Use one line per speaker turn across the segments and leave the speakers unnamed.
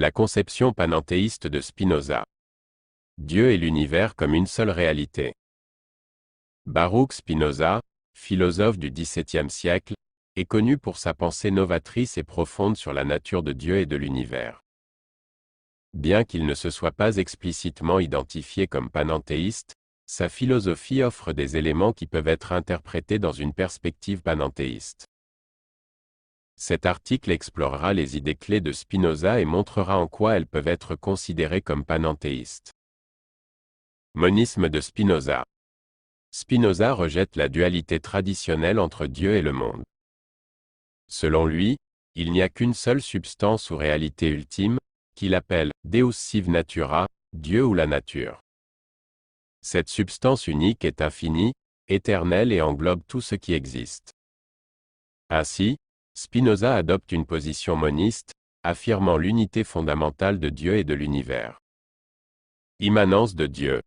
La conception panenthéiste de Spinoza. Dieu et l'univers comme une seule réalité. Baruch Spinoza, philosophe du XVIIe siècle, est connu pour sa pensée novatrice et profonde sur la nature de Dieu et de l'univers. Bien qu'il ne se soit pas explicitement identifié comme panenthéiste, sa philosophie offre des éléments qui peuvent être interprétés dans une perspective panenthéiste. Cet article explorera les idées clés de Spinoza et montrera en quoi elles peuvent être considérées comme panenthéistes. Monisme de Spinoza. Spinoza rejette la dualité traditionnelle entre Dieu et le monde. Selon lui, il n'y a qu'une seule substance ou réalité ultime, qu'il appelle Deus sive natura, Dieu ou la nature. Cette substance unique est infinie, éternelle et englobe tout ce qui existe. Ainsi, Spinoza adopte une position moniste, affirmant l'unité fondamentale de Dieu et de l'univers. Immanence de Dieu.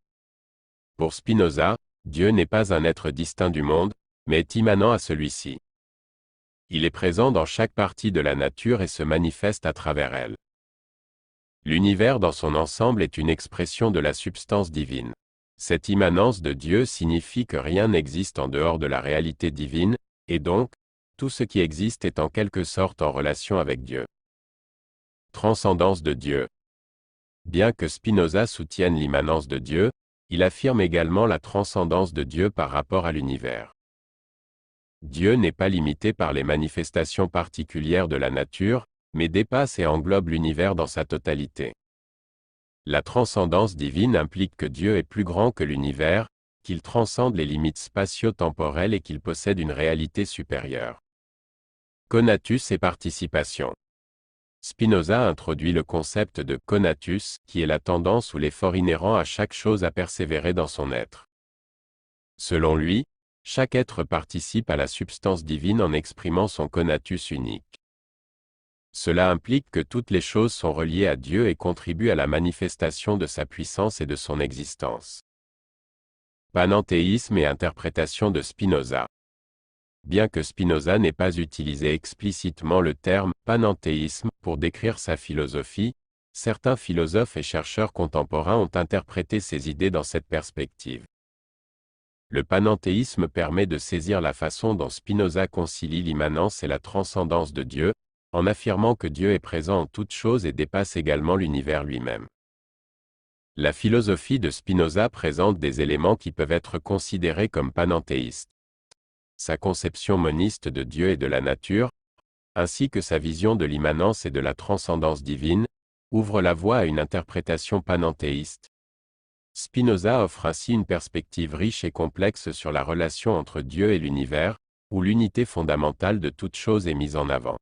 Pour Spinoza, Dieu n'est pas un être distinct du monde, mais est immanent à celui-ci. Il est présent dans chaque partie de la nature et se manifeste à travers elle. L'univers dans son ensemble est une expression de la substance divine. Cette immanence de Dieu signifie que rien n'existe en dehors de la réalité divine, et donc, tout ce qui existe est en quelque sorte en relation avec Dieu. Transcendance de Dieu. Bien que Spinoza soutienne l'immanence de Dieu, il affirme également la transcendance de Dieu par rapport à l'univers. Dieu n'est pas limité par les manifestations particulières de la nature, mais dépasse et englobe l'univers dans sa totalité. La transcendance divine implique que Dieu est plus grand que l'univers, qu'il transcende les limites spatio-temporelles et qu'il possède une réalité supérieure. Conatus et participation. Spinoza introduit le concept de conatus, qui est la tendance ou l'effort inhérent à chaque chose à persévérer dans son être. Selon lui, chaque être participe à la substance divine en exprimant son conatus unique. Cela implique que toutes les choses sont reliées à Dieu et contribuent à la manifestation de sa puissance et de son existence. Panenthéisme et interprétation de Spinoza. Bien que Spinoza n'ait pas utilisé explicitement le terme « panenthéisme » pour décrire sa philosophie, certains philosophes et chercheurs contemporains ont interprété ses idées dans cette perspective. Le panenthéisme permet de saisir la façon dont Spinoza concilie l'immanence et la transcendance de Dieu, en affirmant que Dieu est présent en toutes choses et dépasse également l'univers lui-même. La philosophie de Spinoza présente des éléments qui peuvent être considérés comme panenthéistes. Sa conception moniste de Dieu et de la nature, ainsi que sa vision de l'immanence et de la transcendance divine, ouvre la voie à une interprétation panenthéiste. Spinoza offre ainsi une perspective riche et complexe sur la relation entre Dieu et l'univers, où l'unité fondamentale de toute chose est mise en avant.